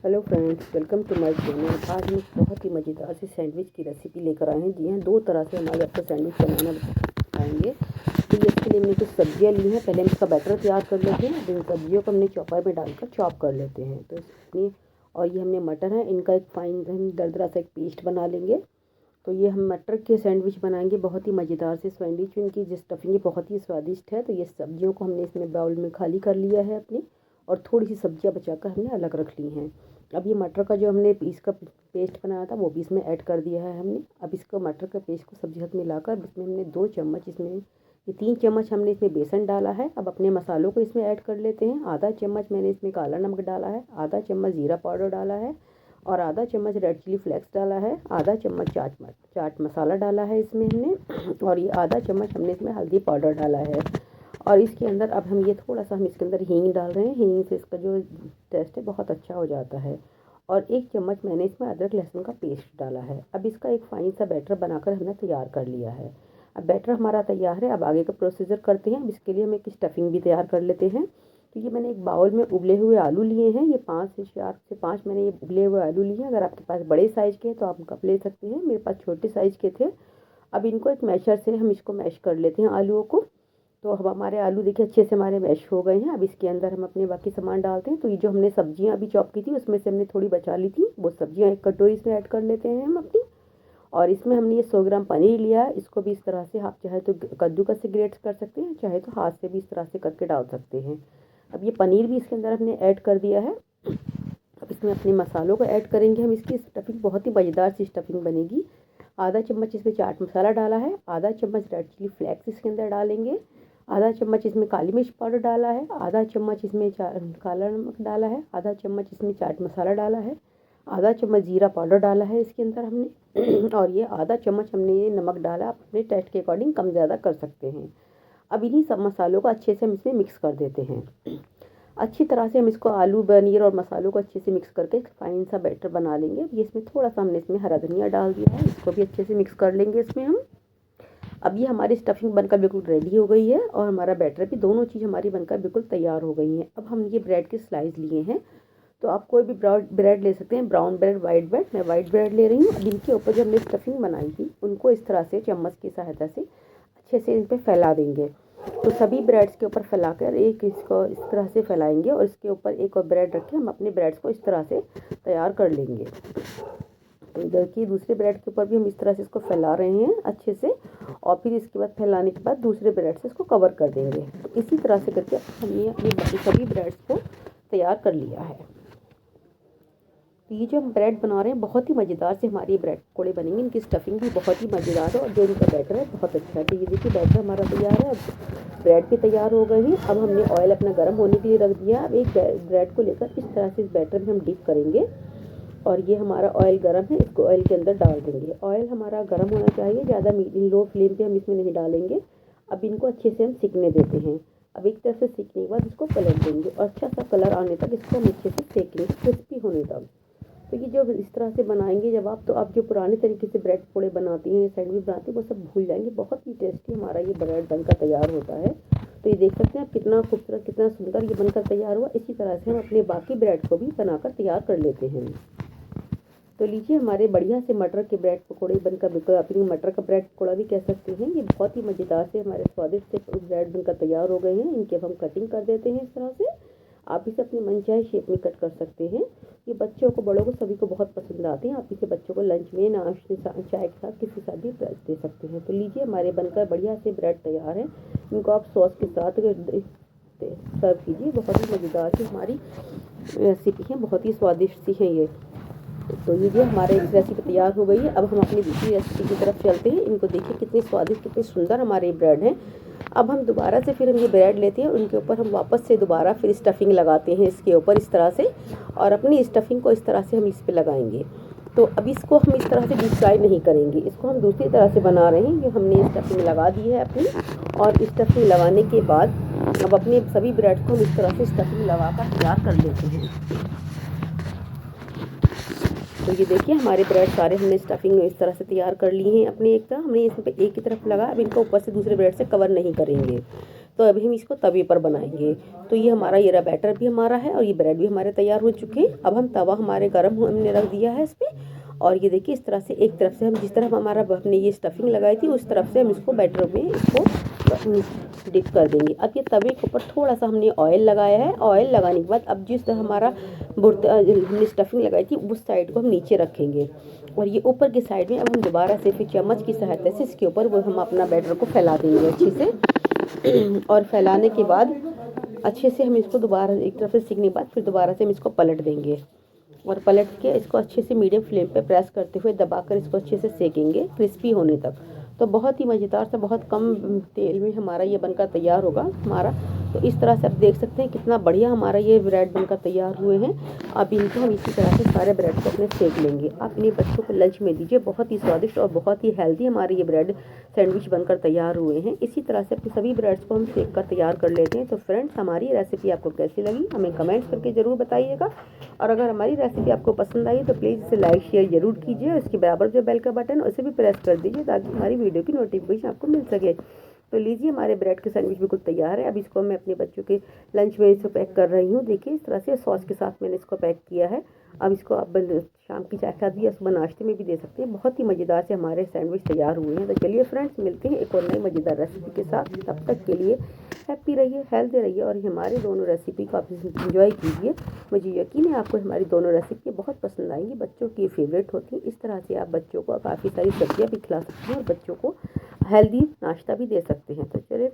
Hello friends, welcome to my channel. आज हम एक बहुत ही मज़ेदार सी सैंडविच की रेसिपी लेकर आए हैं। जी हाँ, दो तरह से हमारे आपको सैंडविच बनाना बताएंगे। तो ये इसके लिए हमने कुछ सब्जियां ली हैं। पहले हम इसका बैटर तैयार कर लेते हैं, इन सब्जियों को हमने चॉपर में डालकर चॉप कर लेते हैं। तो इसमें और ये हमने मटर है, इनका एक फाइन हम दरदरा सा एक पेस्ट बना लेंगे। तो ये हम मटर के सैंडविच बनाएंगे, बहुत ही मज़ेदार से सैंडविच। इनकी जो स्टफिंग बहुत ही स्वादिष्ट है। तो ये सब्जियों को हमने इसमें बाउल में खाली कर लिया है अपनी, और थोड़ी सी सब्जियां बचाकर हमने अलग रख ली हैं। अब ये मटर का जो हमने इसका पेस्ट बनाया था वो भी इसमें ऐड कर दिया है हमने। अब इसको मटर का पेस्ट को सब्जी साथ मिलाकर इसमें हमने 2 चम्मच, इसमें ये 3 चम्मच हमने इसमें बेसन डाला है। अब अपने मसालों को इसमें ऐड कर लेते हैं। आधा चम्मच मैंने इसमें काला नमक डाला है, आधा चम्मच ज़ीरा पाउडर डाला है, और आधा चम्मच रेड चिली फ्लेक्स डाला है, आधा चम्मच चाट मसाला डाला है इसमें हमने, और ये आधा चम्मच हमने इसमें हल्दी पाउडर डाला है। और इसके अंदर अब हम ये थोड़ा सा हम इसके अंदर हींग डाल रहे हैं। हींग से इसका जो टेस्ट है बहुत अच्छा हो जाता है। और 1 चम्मच मैंने इसमें अदरक लहसुन का पेस्ट डाला है। अब इसका एक फाइन सा बैटर बनाकर हमने तैयार कर लिया है। अब बैटर हमारा तैयार है। अब आगे का प्रोसीजर करते हैं। अब इसके लिए हम एक स्टफिंग भी तैयार कर लेते हैं। तो ये मैंने एक बाउल में उबले हुए आलू लिए हैं। ये 4 से 5 मैंने ये उबले हुए आलू लिए हैं। अगर आपके पास बड़े साइज़ के हैं तो आप कप ले सकते हैं, मेरे पास छोटे साइज़ के थे। अब इनको एक मैशर से हम इसको मैश कर लेते हैं आलूओं को। तो अब हमारे आलू देखिए अच्छे से हमारे मैश हो गए हैं। अब इसके अंदर हम अपने बाकी सामान डालते हैं। तो ये जो हमने सब्जियां अभी चॉप की थी उसमें से हमने थोड़ी बचा ली थी, वो सब्जियां एक कटोरी इसमें ऐड कर लेते हैं हम अपनी। और इसमें हमने ये 100 ग्राम पनीर लिया है। इसको भी इस तरह से आप चाहे तो कद्दूकस से ग्रेट कर सकते हैं, चाहे तो हाथ से भी इस तरह से करके डाल सकते हैं। अब ये पनीर भी इसके अंदर हमने ऐड कर दिया है। अब इसमें अपने मसालों को ऐड करेंगे हम। इसकी स्टफिंग बहुत ही मज़ेदार सी स्टफिंग बनेगी। आधा चम्मच इसमें चाट मसाला डाला है, आधा चम्मच रेड चिली फ्लेक्स इसके अंदर डालेंगे, आधा चम्मच इसमें काली मिर्च पाउडर डाला है, आधा चम्मच इसमें काला नमक डाला है, आधा चम्मच इसमें चाट मसाला डाला है, आधा चम्मच ज़ीरा पाउडर डाला है इसके अंदर हमने, और ये आधा चम्मच हमने ये नमक डाला। आप अपने टेस्ट के अकॉर्डिंग कम ज़्यादा कर सकते हैं। अब इन्हीं सब मसालों को अच्छे से हम इसमें मिक्स कर देते हैं। अच्छी तरह से हम इसको आलू पनीर और मसालों को अच्छे से मिक्स करके एक फाइन सा बैटर बना लेंगे। अब ये इसमें थोड़ा सा हमने इसमें हरा धनिया डाल दिया है, इसको भी अच्छे से मिक्स कर लेंगे इसमें हम। अब ये हमारी स्टफिंग बनकर बिल्कुल रेडी हो गई है, और हमारा बैटर भी, दोनों चीज़ हमारी बनकर बिल्कुल तैयार हो गई हैं। अब हम ये ब्रेड के स्लाइस लिए हैं। तो आप कोई भी ब्रेड ले सकते हैं, ब्राउन ब्रेड, वाइट ब्रेड। मैं वाइट ब्रेड ले रही हूँ। अब इनके ऊपर जो हमने स्टफिंग बनाई थी उनको इस तरह से चम्मच की सहायता से अच्छे से इन पर फैला देंगे। तो सभी ब्रेड्स के ऊपर फैलाकर एक इसको इस तरह से फैलाएंगे, और इसके ऊपर एक और ब्रेड रख के हम अपने ब्रेड्स को इस तरह से तैयार कर लेंगे। तो इधर की दूसरे ब्रेड के ऊपर भी हम इस तरह से इसको फैला रहे हैं अच्छे से, और फिर इसके बाद फैलाने के बाद दूसरे ब्रेड से इसको कवर कर देंगे। तो इसी तरह से करके हमने अपने बाकी सभी ब्रेड्स को तैयार कर लिया है। तो ये जो हम ब्रेड बना रहे हैं बहुत ही मज़ेदार से हमारी ब्रेड पकौड़े बनेंगे। इनकी स्टफिंग भी बहुत ही मज़ेदार है, और जो इनका बैटर है बहुत अच्छा है। तो ये देखिए बैटर हमारा तैयार है। अब ब्रेड भी तैयार हो गए हैं। अब हमने ऑयल अपना गर्म होने के लिए रख दिया। अब एक ब्रेड को लेकर इस तरह से इस बैटर में हम डिप करेंगे, और ये हमारा ऑयल गर्म है, इसको ऑयल के अंदर डाल देंगे। ऑयल हमारा गर्म होना चाहिए, ज़्यादा लो फ्लेम पे हम इसमें नहीं डालेंगे। अब इनको अच्छे से हम सिकने देते हैं। अब एक तरह से सीखने के बाद इसको पलट देंगे, और अच्छा सा कलर आने तक इसको हम अच्छे से सेकेंगे, क्रिस्पी होने तक। तो ये जो इस तरह से बनाएंगे जब आप, तो आप जो पुराने तरीके से ब्रेड पकौड़े बनाती हैं, सैंडविच बनाती हैं, वो सब भूल जाएंगे। बहुत ही टेस्टी हमारा ये ब्रेड बनकर तैयार होता है। तो ये देख सकते हैं आप कितना खूबसूरत, कितना सुंदर ये बनकर तैयार हुआ। इसी तरह से हम अपने बाकी ब्रेड को भी बनाकर तैयार कर लेते हैं। तो लीजिए हमारे बढ़िया से मटर के ब्रेड पकौड़े बनकर बिल्कुल, अपनी मटर का ब्रेड पकौड़ा भी कह सकते हैं। ये बहुत ही मज़ेदार से हमारे स्वादिष्ट से ब्रेड बनकर तैयार हो गए हैं। इनके अब हम कटिंग कर देते हैं इस तरह से। आप इसे अपनी मनचाहे शेप में कट कर सकते हैं। ये बच्चों को, बड़ों को, सभी को बहुत पसंद आते हैं। आप इसे बच्चों को लंच में, नाश्ते, चाय के साथ, किसी के साथ भी दे सकते हैं। तो लीजिए हमारे बनकर बढ़िया से ब्रेड तैयार है। इनको आप सॉस के साथ सर्व कीजिए। बहुत ही मज़ेदार सी हमारी रेसिपी है, बहुत ही स्वादिष्ट सी है ये। तो ये हमारे रेसिपी तैयार हो गई है। अब हम अपनी दूसरी रेसिपी की तरफ चलते हैं। इनको देखिए कितनी स्वादिष्ट, कितने सुंदर हमारे ब्रेड हैं। अब हम दोबारा से फिर हम ये ब्रेड लेते हैं, उनके ऊपर हम वापस से दोबारा फिर स्टफिंग लगाते हैं इसके ऊपर इस तरह से, और अपनी स्टफिंग को इस तरह से हम इस पर लगाएंगे। तो अब इसको हम इस तरह से डीप फ्राई नहीं करेंगे, इसको हम दूसरी तरह से बना रहे हैं। ये हमने स्टफिंग लगा दी है अपनी, और स्टफिंग लगाने के बाद अब अपने सभी ब्रेड को हम इस तरह से स्टफिंग लगा कर तैयार कर लेते हैं। तो ये देखिए हमारे ब्रेड सारे हमने स्टफिंग इस तरह से तैयार कर ली हैं अपने। एक तरह हमने इसमें एक ही तरफ लगा। अब इनको ऊपर से दूसरे ब्रेड से कवर नहीं करेंगे। तो अभी हम इसको तवे पर बनाएंगे। तो ये हमारा ये रहा बैटर भी हमारा है और ये ब्रेड भी हमारे तैयार हो चुके हैं। अब हम तवा हमारे गर्म हमने रख दिया है इस पर, और ये देखिए इस तरह से एक तरफ से हम जिस तरफ हमारा हमने ये स्टफिंग लगाई थी उस तरफ से हम इसको बैटर में इसको डिप कर देंगे। अब ये तवे के ऊपर थोड़ा सा हमने ऑयल लगाया है। ऑयल लगाने के बाद अब जिस हमारा हमने स्टफिंग लगाई थी उस साइड को हम नीचे रखेंगे, और ये ऊपर की साइड में अब हम दोबारा से फिर चम्मच की सहायता से इसके ऊपर वो हम अपना बैटर को फैला देंगे अच्छे से। और फैलाने के बाद अच्छे से हम इसको दोबारा एक तरफ से सीखने के बाद फिर दोबारा से हम इसको पलट देंगे, और पलट के इसको अच्छे से मीडियम फ्लेम पे प्रेस करते हुए दबाकर इसको अच्छे से सेकेंगे क्रिस्पी होने तक। तो बहुत ही मज़ेदार सा बहुत कम तेल में हमारा ये बनकर तैयार होगा हमारा। तो इस तरह से आप देख सकते हैं कितना बढ़िया हमारा ये ब्रेड बनकर तैयार हुए हैं। अब इनको हम इसी तरह से सारे ब्रेड को अपने सेक लेंगे। आप इन्हें बच्चों को लंच में दीजिए, बहुत ही स्वादिष्ट और बहुत ही हेल्दी हमारे ये ब्रेड सैंडविच बनकर तैयार हुए हैं। इसी तरह से अपने सभी ब्रेड्स को हम सेक कर तैयार कर लेते हैं। तो फ्रेंड्स, हमारी रेसिपी आपको कैसी लगी हमें कमेंट्स करके ज़रूर बताइएगा, और अगर हमारी रेसिपी आपको पसंद आई तो प्लीज़ इसे लाइक शेयर ज़रूर कीजिए। उसके बराबर जो बेल का बटन उसे भी प्रेस कर दीजिए ताकि हमारी वीडियो की नोटिफिकेशन आपको मिल सके। तो लीजिए, हमारे ब्रेड के सैंडविच बिल्कुल तैयार है। अब इसको मैं अपने बच्चों के लंच में इसको पैक कर रही हूँ। देखिए इस तरह से सॉस के साथ मैंने इसको पैक किया है। अब इसको आप शाम की चाय के साथ भी या सुबह नाश्ते में भी दे सकते हैं। बहुत ही मज़ेदार से हमारे सैंडविच तैयार हुए हैं। तो चलिए फ्रेंड्स, मिलते हैं एक और नई मज़ेदार रेसिपी के साथ। तब तक के लिए हैप्पी रहिए, हेल्दी रहिए, और हमारे दोनों रेसिपी को आप इंजॉय कीजिए। मुझे यकीन है आपको हमारी दोनों रेसिपी बहुत पसंद आएंगी। बच्चों की फेवरेट होती है। इस तरह से आप बच्चों को काफ़ी सारी सब्जियाँ भी खिला सकते हैं और बच्चों को हेल्दी नाश्ता भी दे सकते हैं। तो चलिए